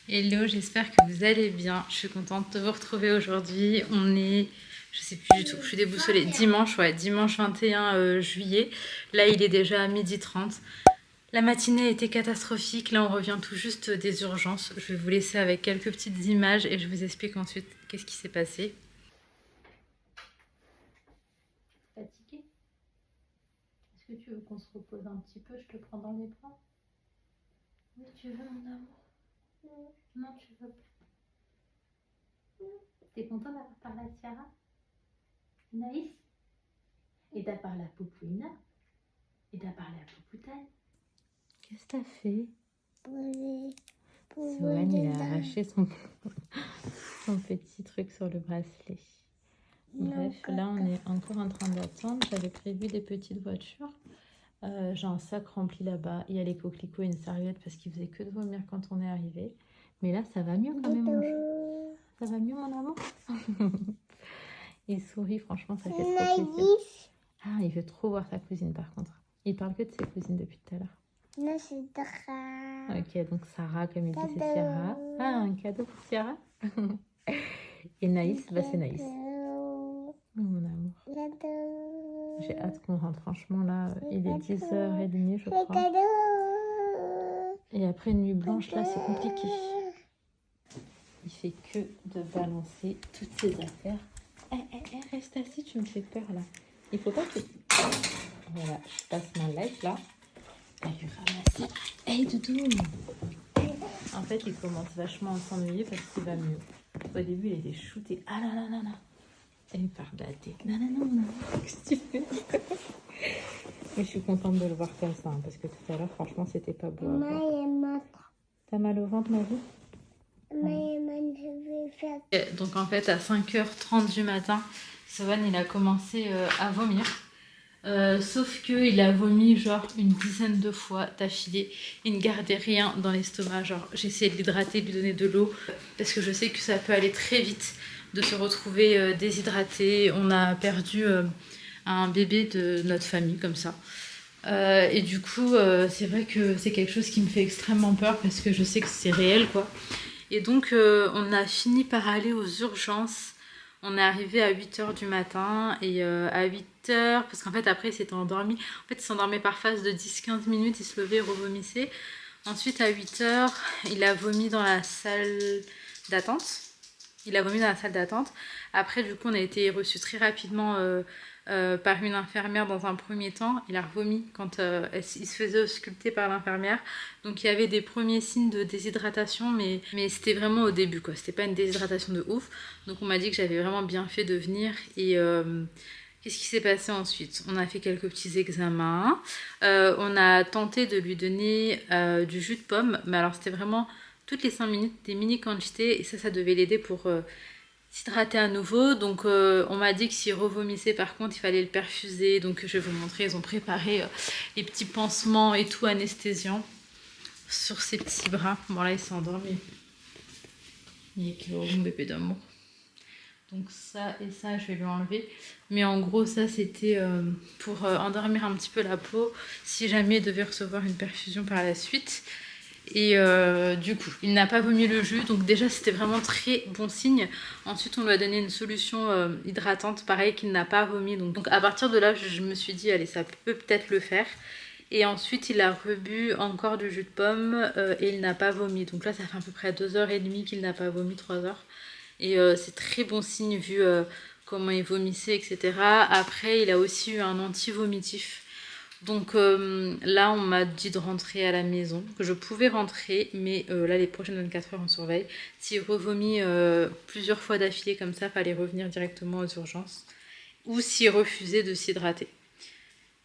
Hello, j'espère que vous allez bien. Je suis contente de vous retrouver aujourd'hui. On est, je sais plus du tout, je suis déboussolée. Dimanche, ouais, dimanche 21 juillet. Là, il est déjà 12h30. La matinée a été catastrophique. Là, on revient tout juste des urgences. Je vais vous laisser avec quelques petites images et je vous explique ensuite qu'est-ce qui s'est passé. Fatiguée? Est-ce que tu veux qu'on se repose un petit peu? Je te prends dans les bras? Oui, tu veux, mon amour? Non, tu veux pas. T'es content d'avoir parlé à Tiara? Naïs? Et t'as parlé à Poupouina? Et t'as parlé à Poupoutane? Qu'est-ce que t'as fait? Sohan, il a arraché son petit truc sur le bracelet. Bref, là, on est encore en train d'attendre. J'avais prévu des petites voitures. J'ai un sac rempli là-bas. Il y a les coquelicots et une serviette parce qu'il faisait que de vomir quand on est arrivé. Mais là, ça va mieux quand même, mon chou. Ça va mieux, mon amour? Il sourit, franchement, ça fait trop plaisir. Ah, il veut trop voir sa cousine, par contre. Il parle que de ses cousines depuis tout à l'heure. Non, c'est Dara. Ok, donc Sarah, comme il dit, c'est Ciara. Ah, un cadeau pour Ciara. Et Naïs, bah c'est Naïs. Oh, mon amour. J'ai hâte qu'on rentre. Franchement, là, il est 10h30, je crois. Et après une nuit blanche, là, c'est compliqué. Il fait que de balancer toutes ses affaires. Reste assis, tu me fais peur, là. Il faut pas que... Voilà, je passe ma life, là. Et lui ramasser. Hey, Doudou! En fait, il commence vachement à s'ennuyer parce qu'il va mieux. Au début, il était shooté. Ah non, non, non, non. Et il part dater. Non, non, non, non. Qu'est-ce que tu fais? Mais je suis contente de le voir comme ça, hein, parce que tout à l'heure, franchement, c'était pas beau à voir. T'as mal au ventre, ma vie? Donc, en fait, à 5h30 du matin, Sohan, il a commencé à vomir. Sauf qu'il a vomi genre une dizaine de fois d'affilée. Il ne gardait rien dans l'estomac. Genre, j'ai essayé de l'hydrater, de lui donner de l'eau, parce que je sais que ça peut aller très vite de se retrouver déshydraté. On a perdu un bébé de notre famille comme ça. Et du coup, c'est vrai que c'est quelque chose qui me fait extrêmement peur parce que je sais que c'est réel, quoi. Et donc, on a fini par aller aux urgences. On est arrivé à 8h du matin et à 8h, parce qu'en fait après il s'était endormi. En fait il s'endormait par phase de 10-15 minutes, il se levait et revomissait. Ensuite à 8h, il a vomi dans la salle d'attente. Après du coup on a été reçus très rapidement par une infirmière dans un premier temps. Il a revomi quand il se faisait ausculter par l'infirmière. Donc il y avait des premiers signes de déshydratation, mais c'était vraiment au début, quoi. C'était pas une déshydratation de ouf. Donc on m'a dit que j'avais vraiment bien fait de venir. Et qu'est-ce qui s'est passé ensuite? On a fait quelques petits examens. On a tenté de lui donner du jus de pomme, mais alors c'était vraiment toutes les 5 minutes, des mini quantités, et ça devait l'aider pour s'hydrater à nouveau. Donc on m'a dit que s'il revomissait, par contre il fallait le perfuser. Donc je vais vous montrer, ils ont préparé les petits pansements et tout anesthésiant sur ses petits bras. Bon là il s'est endormi. Il est mon bébé d'amour. Donc ça et ça je vais lui enlever. Mais en gros ça c'était pour endormir un petit peu la peau si jamais il devait recevoir une perfusion par la suite. Et du coup, il n'a pas vomi le jus, donc déjà c'était vraiment très bon signe. Ensuite, on lui a donné une solution hydratante, pareil, qu'il n'a pas vomi. Donc à partir de là, je me suis dit, allez, ça peut peut-être le faire. Et ensuite, il a rebu encore du jus de pomme et il n'a pas vomi. Donc là, ça fait à peu près 2h30 qu'il n'a pas vomi, 3h. Et c'est très bon signe vu comment il vomissait, etc. Après, il a aussi eu un anti-vomitif. Donc là, on m'a dit de rentrer à la maison, que je pouvais rentrer, mais là, les prochaines 24 heures, on surveille. S'il revomit plusieurs fois d'affilée comme ça, fallait revenir directement aux urgences. Ou s'il refusait de s'hydrater.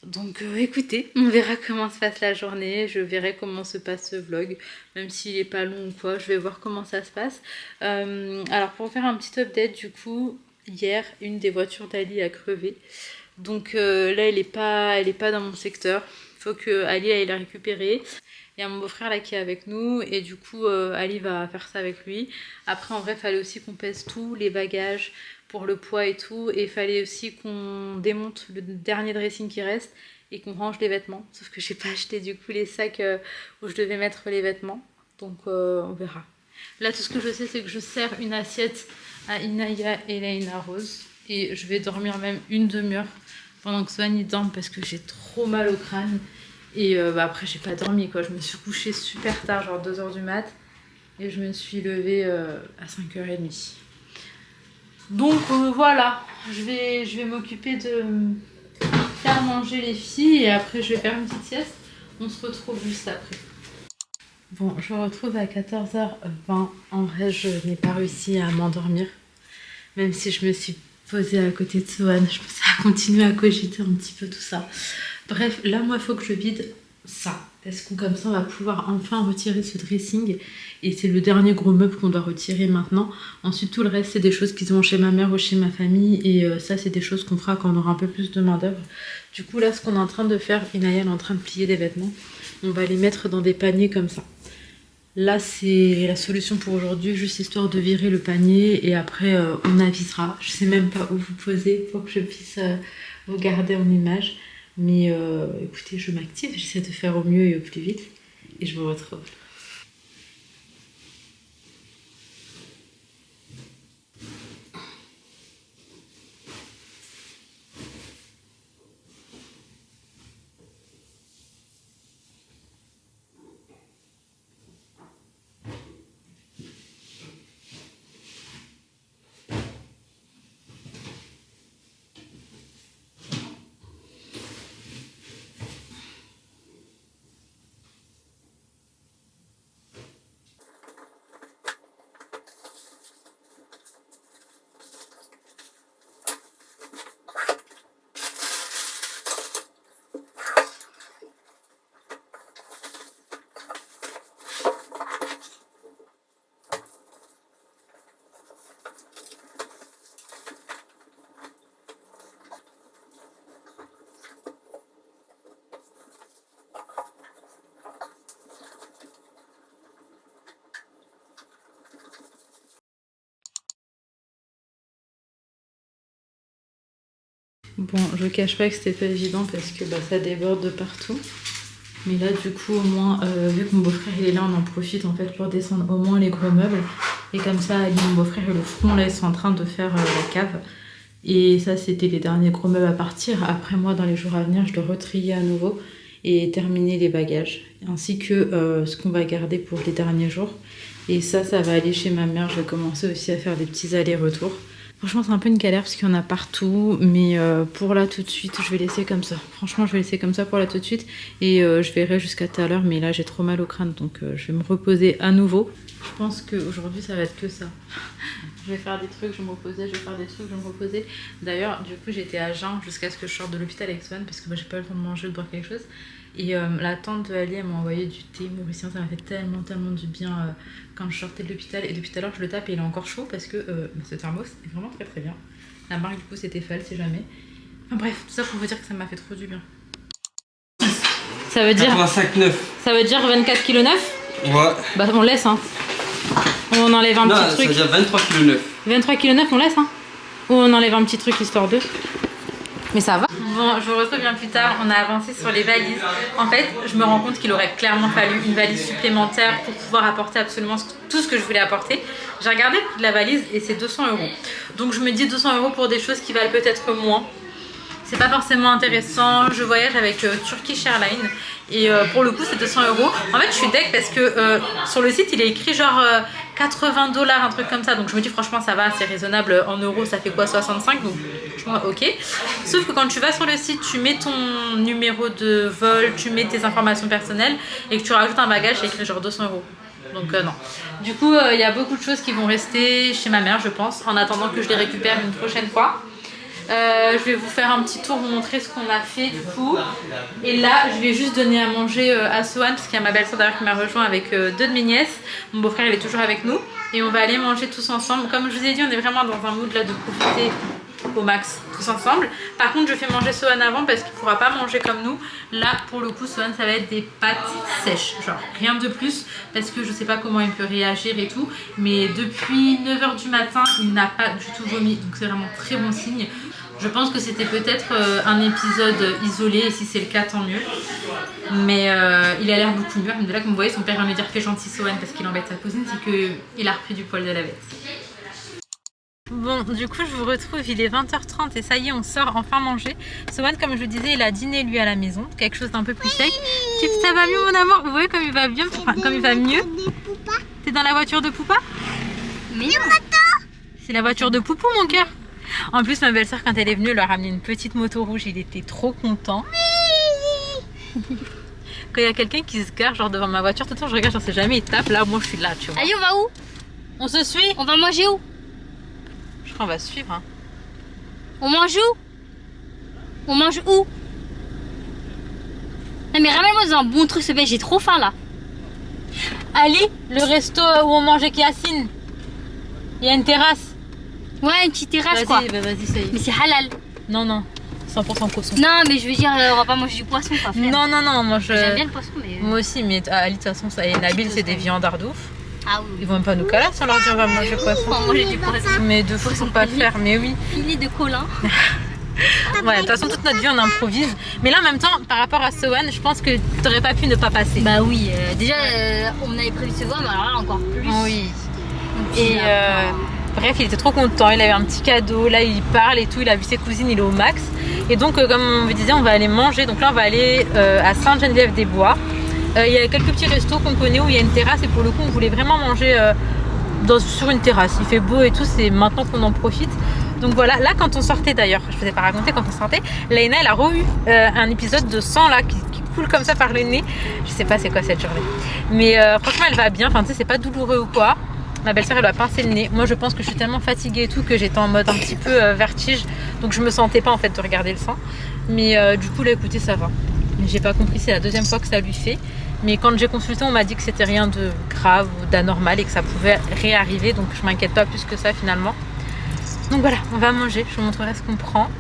Donc écoutez, on verra comment se passe la journée, je verrai comment se passe ce vlog, même s'il est pas long ou quoi, je vais voir comment ça se passe. Alors pour faire un petit update, du coup, hier, une des voitures d'Ali a crevé. Donc là, elle est pas dans mon secteur. Il faut que Ali aille la récupérer. Il y a mon beau-frère là qui est avec nous et du coup Ali va faire ça avec lui. Après en vrai il fallait aussi qu'on pèse tous les bagages pour le poids et tout. Et il fallait aussi qu'on démonte le dernier dressing qui reste et qu'on range les vêtements. Sauf que j'ai pas acheté du coup les sacs où je devais mettre les vêtements. Donc on verra. Là, tout ce que je sais, c'est que je sers une assiette à Inaya et Leïna Rose. Et je vais dormir même une demi-heure pendant que Swan y dorme parce que j'ai trop mal au crâne. Et après, j'ai pas dormi quoi. Je me suis couchée super tard, genre 2 h du mat. Et je me suis levée à 5 h 30. Donc voilà, je vais m'occuper de faire manger les filles et après je vais faire une petite sieste. On se retrouve juste après. Bon, je me retrouve à 14 h 20. En vrai, je n'ai pas réussi à m'endormir. Même si je me suis posée à côté de Swan, je pensais à continuer à cogiter un petit peu tout ça. Bref, là, moi, il faut que je vide ça. Parce que comme ça, on va pouvoir enfin retirer ce dressing. Et c'est le dernier gros meuble qu'on doit retirer maintenant. Ensuite, tout le reste, c'est des choses qui vont chez ma mère ou chez ma famille. Et ça, c'est des choses qu'on fera quand on aura un peu plus de main d'œuvre. Du coup, là, ce qu'on est en train de faire, Inaya est en train de plier des vêtements. On va les mettre dans des paniers comme ça. Là, c'est la solution pour aujourd'hui, juste histoire de virer le panier. Et après, on avisera. Je sais même pas où vous poser pour que je puisse vous garder en image. Mais écoutez, je m'active, j'essaie de faire au mieux et au plus vite. Et je vous retrouve. Bon, je cache pas que c'était pas évident parce que ça déborde de partout. Mais là, du coup, au moins, vu que mon beau-frère il est là, on en profite en fait pour descendre au moins les gros meubles. Et comme ça, Ali, mon beau-frère et le front, là, ils sont en train de faire la cave. Et ça, c'était les derniers gros meubles à partir. Après, moi, dans les jours à venir, je dois retrier à nouveau et terminer les bagages. Ainsi que ce qu'on va garder pour les derniers jours. Et ça va aller chez ma mère. Je vais commencer aussi à faire des petits allers-retours. Franchement, c'est un peu une galère parce qu'il y en a partout. Mais pour là, tout de suite, je vais laisser comme ça. Franchement, je vais laisser comme ça pour là, tout de suite. Et je verrai jusqu'à tout à l'heure. Mais là, j'ai trop mal au crâne. Donc, je vais me reposer à nouveau. Je pense qu'aujourd'hui, ça va être que ça. Je vais faire des trucs, je vais me reposer. Je vais faire des trucs, je vais me reposer. D'ailleurs, du coup, j'étais à jeun jusqu'à ce que je sorte de l'hôpital avec Swan. Parce que j'ai pas eu le temps de manger ou de boire quelque chose. Et la tante de Ali, elle m'a envoyé du thé mauricien, ça m'a fait tellement du bien quand je sortais de l'hôpital. Et depuis tout à l'heure, je le tape et il est encore chaud parce que ce thermos est vraiment très bien. La marque du coup, c'était Fall, si jamais. Enfin bref, tout ça pour vous dire que ça m'a fait trop du bien. Ça veut dire 85,9. Ça veut dire 24,9 kg. Ouais. Bah on laisse hein. On enlève un petit truc. Ça veut dire 23,9 kg. 23,9 kg on laisse hein. Ou on enlève un petit truc histoire de. Mais ça va. Bon, je vous retrouve bien plus tard. On a avancé sur les valises. En fait, je me rends compte qu'il aurait clairement fallu une valise supplémentaire pour pouvoir apporter absolument tout ce que je voulais apporter. J'ai regardé le prix de la valise et c'est 200 €. Donc je me dis 200 € pour des choses qui valent peut-être moins. C'est pas forcément intéressant. Je voyage avec Turkish Airlines et pour le coup c'est 200 €. En fait je suis deg parce que sur le site il est écrit genre 80 $, un truc comme ça. Donc je me dis franchement ça va, c'est raisonnable. En euros ça fait quoi, 65, donc franchement ok. Sauf que quand tu vas sur le site, tu mets ton numéro de vol, tu mets tes informations personnelles et que tu rajoutes un bagage, c'est écrit genre 200 €. Donc non. Du coup il y a beaucoup de choses qui vont rester chez ma mère je pense, en attendant que je les récupère une prochaine fois. Je vais vous faire un petit tour, vous montrer ce qu'on a fait du coup. Et là, je vais juste donner à manger à Swan, parce qu'il y a ma belle-sœur d'ailleurs qui m'a rejoint avec 2 de mes nièces. Mon beau-frère il est toujours avec nous. Et on va aller manger tous ensemble. Comme je vous ai dit, on est vraiment dans un mood là de profiter au max tous ensemble. Par contre, je fais manger Swan avant parce qu'il ne pourra pas manger comme nous. Là, pour le coup, Swan, ça va être des pâtes sèches. Genre, rien de plus parce que je sais pas comment il peut réagir et tout. Mais depuis 9 h du matin, il n'a pas du tout vomi. Donc c'est vraiment très bon signe. Je pense que c'était peut-être un épisode isolé, et si c'est le cas, tant mieux. Mais il a l'air beaucoup mieux. De là, comme vous voyez, son père vient me dire fais gentil Sohan parce qu'il embête sa cousine, c'est qu'il a repris du poil de la bête. Bon, du coup, je vous retrouve, il est 20h30 et ça y est, on sort enfin manger. Sohan, comme je vous disais, il a dîné lui à la maison, quelque chose d'un peu plus sec. Ça va mieux, mon amour? Vous voyez comme il va bien, enfin, comme il va mieux. T'es dans la voiture de Poupa? Mais non. C'est la voiture de Poupou, mon cœur. En plus, ma belle-sœur, quand elle est venue, elle lui a ramené une petite moto rouge. Il était trop content. Quand il y a quelqu'un qui se gare genre devant ma voiture, tout le temps je regarde, je sais jamais, il tape. Là, moi, je suis là, tu vois. Allez, on va où? On se suit? On va manger où? Je crois qu'on va se suivre. Hein. On mange où? On mange où? Non, mais ramène-moi dans un bon truc, ce j'ai trop faim là. Ali, le resto où on mange avec Yacine. Il y a une terrasse. Ouais, une petite terrasse quoi. Bah, vas-y, ça y est. Mais c'est halal. Non, non, 100% poisson. Non, mais je veux dire, on va pas manger du poisson quoi. Frère. Non, non, non, moi je. J'aime bien le poisson, mais. Moi aussi, mais Ali, de toute façon, ça et Nabil, c'est des viandards d'ouf. Ah oui. Ils vont même pas nous caler sans leur dire on va manger poisson. On va manger du poisson. Mais de fou, faut pas le faire, mais oui. Filet de colin. Ouais, de toute façon, toute notre vie, on improvise. Mais là, en même temps, par rapport à Sohan, je pense que t'aurais pas pu ne pas passer. Bah oui, déjà, on avait prévu de se voir, mais alors là, encore plus. Oui. Et bref, il était trop content, il a eu un petit cadeau, là il parle et tout, il a vu ses cousines, il est au max. Et donc comme on vous disait, on va aller manger, donc là on va aller à Sainte-Geneviève-des-Bois. Il y a quelques petits restos qu'on connaît où il y a une terrasse et pour le coup on voulait vraiment manger sur une terrasse. Il fait beau et tout, c'est maintenant qu'on en profite. Donc voilà, là quand on sortait d'ailleurs, je ne vous ai pas raconté, quand on sortait, Laïna elle a re-eu un épisode de sang là qui coule comme ça par le nez. Je sais pas c'est quoi cette journée. Mais franchement elle va bien, enfin tu sais c'est pas douloureux ou quoi. Ma belle-sœur elle a pincé le nez. Moi je pense que je suis tellement fatiguée et tout que j'étais en mode un petit peu vertige. Donc je me sentais pas en fait de regarder le sang. Mais du coup là écoutez ça va. J'ai pas compris, c'est la deuxième fois que ça lui fait. Mais quand j'ai consulté on m'a dit que c'était rien de grave ou d'anormal et que ça pouvait réarriver. Donc je m'inquiète pas plus que ça finalement. Donc voilà, on va manger, je vous montrerai ce qu'on prend.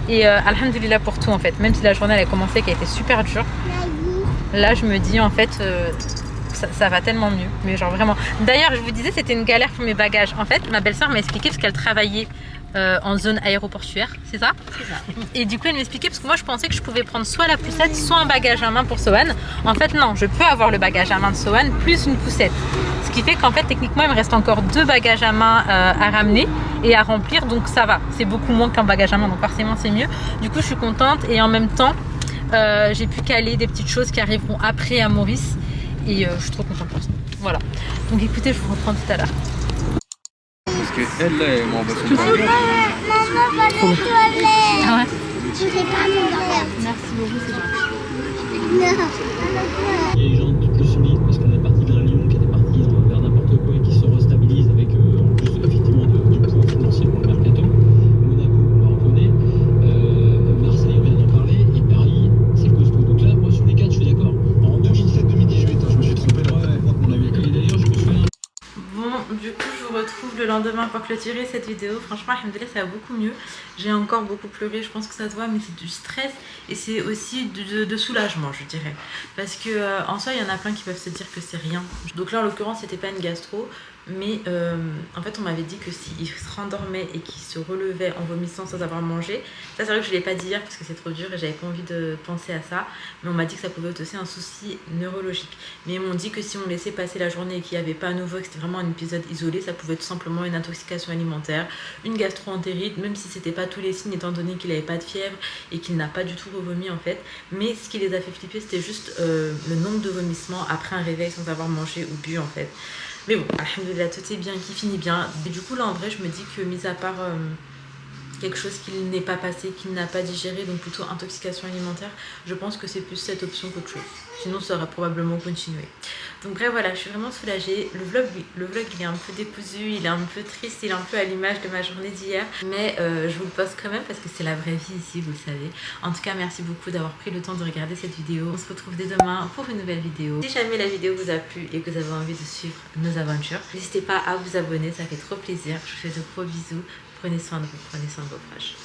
Et alhamdoulilah pour tout en fait. Même si la journée elle a commencé qui a été super dure. Là je me dis en fait... ça va tellement mieux, mais genre vraiment. D'ailleurs, je vous disais, c'était une galère pour mes bagages. En fait, ma belle-sœur m'a expliqué parce qu'elle travaillait en zone aéroportuaire, c'est ça? C'est ça. Et du coup, elle m'expliquait parce que moi, je pensais que je pouvais prendre soit la poussette, soit un bagage à main pour Sohan. En fait, non, je peux avoir le bagage à main de Sohan plus une poussette. Ce qui fait qu'en fait, techniquement, il me reste encore 2 bagages à main à ramener et à remplir, donc ça va. C'est beaucoup moins qu'un bagage à main, donc forcément, c'est mieux. Du coup, je suis contente et en même temps, j'ai pu caler des petites choses qui arriveront après à Maurice. Et je suis trop contente pour ça. Voilà. Donc écoutez, je vous reprends tout à l'heure. Parce qu'elle là, elle m'envoie son Maman va aller aux toilettes. Ah ouais? Je sais pas mon Merci beaucoup, c'est gentil. Non. Il y a des gens plus solides parce qu'on est parti vers Lyon, qui était parti vers n'importe quoi et qui se restabilisent avec en plus effectivement du poids financier pour le mercato. Monaco, on la reconnaît. Marseille, on vient d'en parler. Et Paris, c'est costaud. Donc là, moi sur les 4, je suis d'accord. En 2017-2018, je me suis trompé là. Ouais, on avait. Et d'ailleurs, je me souviens. Bon, du coup, je vous retrouve le lendemain pour clôturer cette vidéo. Franchement, alhamdoulilah, ça va beaucoup mieux. J'ai encore beaucoup pleuré, je pense que ça se voit, mais c'est du stress et c'est aussi de soulagement, je dirais. Parce que en soi, il y en a plein qui peuvent se dire que c'est rien. Donc là, en l'occurrence, c'était pas une gastro, mais en fait, on m'avait dit que s'il se rendormait et qu'il se relevait en vomissant sans avoir mangé, ça c'est vrai que je l'ai pas dit hier parce que c'est trop dur et j'avais pas envie de penser à ça, mais on m'a dit que ça pouvait être aussi un souci neurologique. Mais ils m'ont dit que si on laissait passer la journée et qu'il n'y avait pas à nouveau, que c'était vraiment un épisode isolé, ça pouvait être tout simplement une intoxication alimentaire, une gastro-entérite, même si c'était pas tous les signes étant donné qu'il n'avait pas de fièvre et qu'il n'a pas du tout revomi en fait. Mais ce qui les a fait flipper, c'était juste le nombre de vomissements après un réveil sans avoir mangé ou bu en fait. Mais bon, alhamdoulilah, tout est bien, qui finit bien. Et du coup là en vrai je me dis que mis à part quelque chose qu'il n'est pas passé, qu'il n'a pas digéré, donc plutôt intoxication alimentaire, je pense que c'est plus cette option qu'autre chose. Sinon ça aurait probablement continué. Donc bref voilà, je suis vraiment soulagée. Le vlog il est un peu décousu, il est un peu triste, il est un peu à l'image de ma journée d'hier. Mais je vous le poste quand même parce que c'est la vraie vie ici, vous le savez. En tout cas merci beaucoup d'avoir pris le temps de regarder cette vidéo. On se retrouve dès demain pour une nouvelle vidéo. Si jamais la vidéo vous a plu et que vous avez envie de suivre nos aventures, n'hésitez pas à vous abonner, ça fait trop plaisir. Je vous fais de gros bisous. Prenez soin de vous, prenez soin de vos proches.